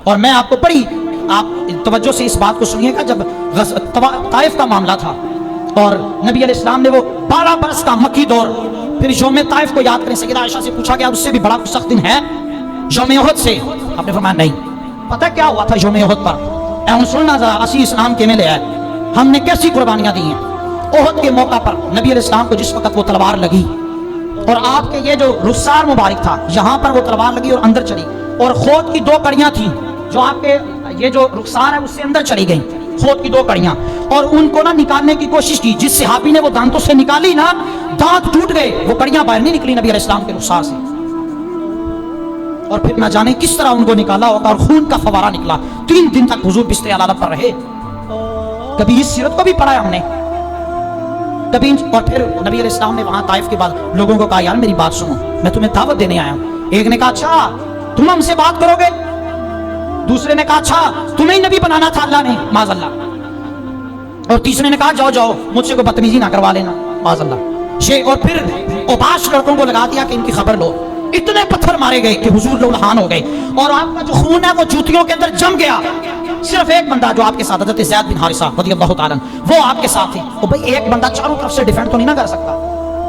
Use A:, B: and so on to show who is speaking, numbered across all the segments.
A: اور میں آپ کو بڑی آپ توجہ سے اس بات کو سنیے گا، جب طائف کا معاملہ تھا اور نبی علیہ السلام نے وہ 12 برس کا مکی دور، پھر یوم طائف کو یاد کریں، سیدہ عائشہ سے پوچھا گیا اس سے بھی بڑا سخت دن ہے یوم احد سے؟ آپ نے فرمایا نہیں۔ پتہ کیا ہوا تھا یوم احد پر؟ اے سننا ذرا، اسی اسلام کے میں لے آئے، ہم نے کیسی قربانیاں دی ہیں۔ احد کے موقع پر نبی علیہ السلام کو جس وقت وہ تلوار لگی اور آپ کے یہ جو رخسار مبارک تھا یہاں پر وہ تلوار لگی اور اندر چلی، اور خود کی 2 کڑیاں تھیں جو آپ کے یہ جو رخسار ہے اس سے اندر چلی گئیں، خود کی 2 کڑیاں، اور ان کو نہ نکالنے کی کوشش کی، جس صحابی نے وہ دانتوں سے نکالی نا دانت ٹوٹ گئے، وہ کڑیاں باہر نہیں نکلی نبی علیہ السلام کے رخسار سے، اور پھر نہ جانے کس طرح ان کو نکالا ہوگا اور خون کا فوارہ نکلا۔ 3 دن تک حضور بستر عدالت پر رہے۔ کبھی اس سیرت کو بھی پڑھا ہے ہم نے کبھی، اور پھر نبی علیہ السلام نے وہاں طائف کے بعد لوگوں کو کہا یار میری بات سنو، میں تمہیں دعوت دینے آیا ہوں۔ ایک نے کہا اچھا تم ہم سے بات کرو گے، دوسرے نے کہا اچھا تمہیں ہی نبی بنانا تھا اللہ نے، معاذ اللہ، اور تیسرے نے کہا جاؤ جاؤ مجھ سے کوئی بدتمیزی نہ کروا لینا، معاذ اللہ۔ اور پھر اوباش لڑکوں کو لگا دیا کہ ان کی خبر لو، اتنے پتھر مارے گئے کہ حضور لولہان ہو گئے، اور آپ کا جو خون ہے وہ جوتیوں کے اندر جم گیا۔ صرف ایک بندہ جو آپ کے ساتھ حضرت زید بن حارثہ رضی اللہ تعالیٰ وہ آپ کے ساتھ تھے۔ وہ بھائی ایک بندہ چاروں طرف سے ڈیفینڈ تو نہیں نہ کر سکتا،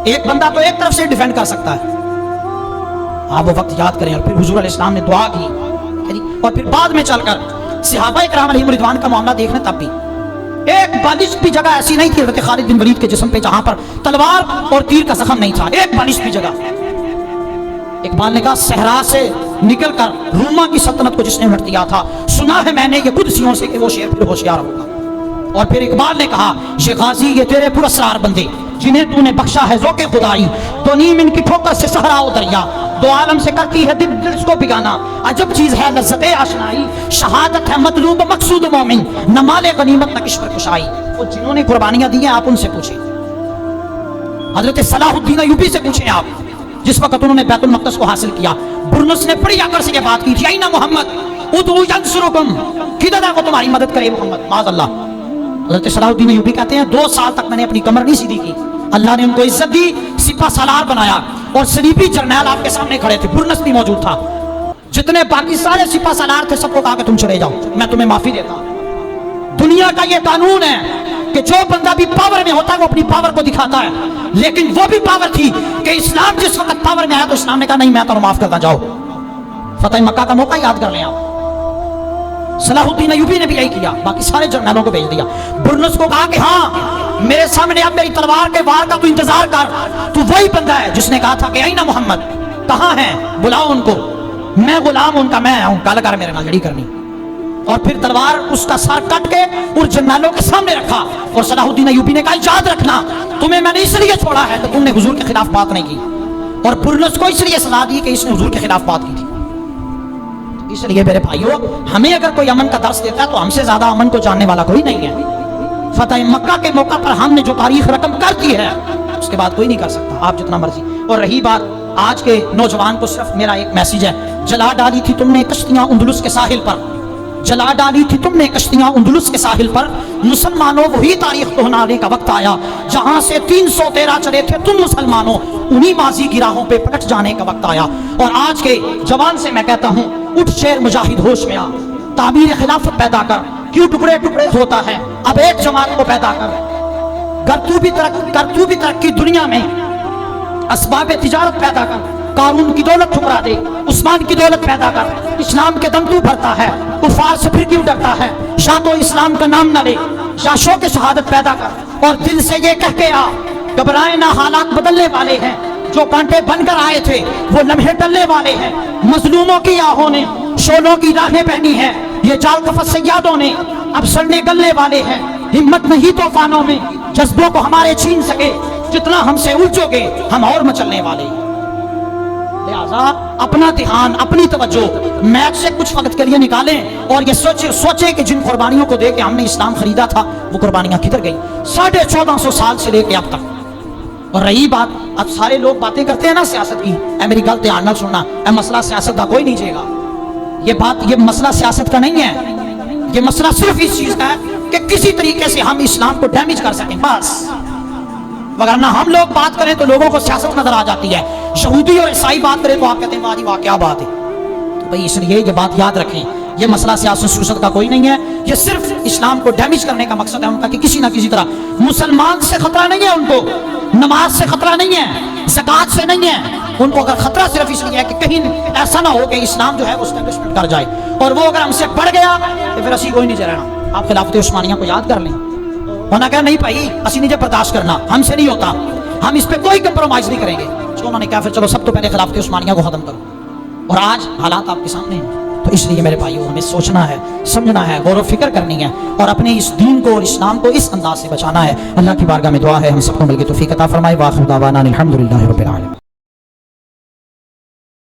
A: ایک بندہ تو ایک طرف سے ڈیفینڈ کر سکتا ہے۔ آپ وہ وقت یاد کریں، اور پھر حضور علیہ السلام نے دعا کی، اور پھر بعد میں چل کر صحابہ کرام علیہم رضوان کا معاملہ دیکھنا، تب بھی ایک بالش بھی جگہ ایسی نہیں تھی حضرت خالد بن ولید کے جسم پہ جہاں پر تلوار اور تیر کا زخم نہیں تھا، ایک بالش بھی جگہ۔ اقبال نے کہا صحرا سے نکل کر روما کی سلطنت کو جس نے الٹ دیا تھا، سنا ہے میں نے یہ قدسیوں سے کہ وہ شیر پھر ہوشیار ہوگا۔ اور پھر اقبال نے کہا شیخ غازی یہ تیرے پراسرار بندے جنہیں تو نے بخشا ہے ذوق خدائی، تو نیم ان کی ٹھوکر سے صحرا و دریا، 2 عالم سے کرتی ہے دل کو بگانا، عجب چیز ہے لذت آشنائی، شہادت ہے مطلوب مقصود مومن، نہ مال غنیمت نہ کشور کشائی۔ وہ جنہوں نے قربانیاں دی ہیں آپ ان سے پوچھیں، حضرت صلاح الدین ایوبی سے پوچھیں آپ، جس وقت انہوں نے بیت المقدس کو حاصل کیا، برنس نے بڑی آکر سے یہ بات کی تھی اینا محمد ادعو ینصرکم، کدھر ہے وہ تمہاری مدد کرے محمد، معاذ اللہ۔ حضرت صلاح الدین ایوبی کہتے ہیں 2 سال تک میں نے اپنی کمر نہیں سیدھی کی، اللہ نے ان کو عزت دی، سپہ سالار بنایا، اور صلیبی جرنیل آپ کے سامنے کھڑے تھے، برنس بھی موجود تھا، جتنے باقی سارے سپہ سالار تھے سب کو کہا کہ تم چلے جاؤ، میں تمہیں معافی دیتا ہوں۔ دنیا کا یہ قانون ہے کہ جو بندہ بھی پاور میں ہوتا ہے وہ اپنی پاور کو دکھاتا ہے، لیکن وہ بھی پاور تھی کہ اسلام جس وقت پاور میں آیا تو اسلام نے کہا نہیں میں تو معاف کرتا، جاؤ۔ فتح مکہ کا موقع یاد کر لیں آپ، صلاح الدین ایوبی نے بھی یہی کیا، باقی سارے جرنیلوں کو بھیج دیا، برنس کو کہا کہ ہاں میرے سامنے اب میری تلوار کے وار کا تو انتظار کر، تو وہی بندہ ہے جس نے کہا تھا کہ اینا محمد، کہاں ہیں بلاؤ ان کو، میں غلام ان کا میں ہوں، کل کر میرے نال جڑی کرنی۔ اور پھر تلوار اس کا سر کٹ کے اور جرنیلوں کے سامنے رکھا، اور صلاح الدین ایوبی نے کہا یاد رکھنا تمہیں میں نے اس لیے چھوڑا ہے کہ تم نے حضور کے خلاف بات نہیں کی، اور برنس کو اس لیے سزا دی کہ اس نے حضور کے خلاف بات کی تھی۔ اس لیے میرے بھائیوں ہمیں اگر کوئی امن کا درس دیتا ہے تو ہم سے زیادہ امن کو جاننے والا کوئی نہیں ہے۔ فتح مکہ کے موقع پر ہم نے جو تاریخ رقم کر دی ہے اس کے بعد کوئی نہیں کر سکتا، آپ جتنا مرضی۔ اور رہی بات آج کے نوجوان کو، صرف میرا ایک میسیج ہے، جلا ڈالی تھی تم نے کشتیاں اندلس کے ساحل پر، جلا ڈالی تھی تم نے کشتیاں اندلس کے ساحل پر، مسلمانوں وہی تاریخ دہرانے کا وقت آیا جہاں سے 313 چلے تھے تم مسلمانوں، انہی ماضی کی راہوں پہ پلٹ جانے کا وقت آیا۔ اور آج کے جوان سے میں کہتا ہوں اٹھ شیر مجاہد ہوش میں آ، تعمیر خلافت پیدا کر، کیوں ٹکڑے ٹکڑے ہوتا ہے اب ایک جماعت کو پیدا کر، گر تو بھی ترقی دنیا میں، اسباب تجارت پیدا کر، قارون کی دولت ٹھکرا دے، عثمان کی دولت پیدا کر، اسلام کے دم تو بھرتا ہے، کفار سے پھر کیوں ڈرتا ہے، شاہ تو اسلام کا نام نہ لے، شاشوں کے شہادت پیدا کر، اور دل سے یہ کہہ کے آ گھبرائے نہ حالات بدلنے والے ہیں، جو کانٹے بن کر آئے تھے وہ لمحے ٹلنے والے ہیں، مظلوموں کی آہوں نے شولوں کی راہیں پہنی ہیں، یہ جال کفت سیادوں نے اب سڑنے گلنے والے ہیں، ہمت نہیں طوفانوں میں جذبوں کو ہمارے چھین سکے، جتنا ہم سے الجھو گے ہم اور مچلنے والے ہیں۔ لہذا اپنا دھیان اپنی توجہ میچ سے کچھ وقت کے لیے نکالیں اور یہ سوچیں کہ جن قربانیوں کو دے کے ہم نے اسلام خریدا تھا وہ قربانیاں کدھر گئی 1450 سال سے لے کے اب تک۔ اور رہی بات اب سارے لوگ باتیں کرتے ہیں نا سیاست کی، اے میری گل دھیان نہ سننا، اے مسئلہ سیاست کا کوئی نہیں جائے گا، یہ مسئلہ سیاست کا نہیں ہے، یہ مسئلہ صرف اس چیز کا ہے کہ کسی طریقے سے ہم اسلام کو ڈیمیج کر سکیں بس، وگرنہ ہم لوگ بات کریں تو لوگوں کو سیاست نظر آ جاتی ہے، یہودی اور عیسائی بات کریں تو آپ کہتے ہیں واہ جی واہ کیا بات ہے۔ تو بھئی اس لیے یہ بات یاد رکھیں یہ مسئلہ سیاست سیاست کا کوئی نہیں ہے، یہ صرف اسلام کو ڈیمیج کرنے کا مقصد ہے ان کا کہ کسی نہ کسی طرح مسلمان سے خطرہ نہیں ہے، ان کو نماز سے خطرہ نہیں ہے، زکوٰۃ سے نہیں ہے، ان کو اگر خطرہ صرف اس لیے ہے کہ کہیں ایسا نہ ہو کہ اسلام جو ہے وہ اسٹیبلشمنٹ کر جائے، اور وہ اگر ہم سے بڑھ گیا تو پھر اسی کوئی نہیں رہنا۔ آپ خلافت عثمانیہ کو یاد کر لیں، انہوں نے کہا نہیں بھائی اسی نہیں برداشت کرنا، ہم سے نہیں ہوتا، ہم اس پہ کوئی کمپرومائز نہیں کریں گے۔ تو انہوں نے کہا پھر چلو سب تو پہلے خلافت عثمانیہ کو ختم کرو، اور آج حالات آپ کے سامنے ہیں۔ تو اس لیے میرے بھائیوں ہمیں سوچنا ہے، سمجھنا ہے، غور و فکر کرنی ہے، اور اپنے اس دین کو اور اسلام کو اس انداز سے بچانا ہے۔ اللہ کی بارگاہ میں دعا ہے ہم سب کو مل کے توفیق عطا فرمائے۔ وآخر دعوانا الحمدللہ رب العالمین۔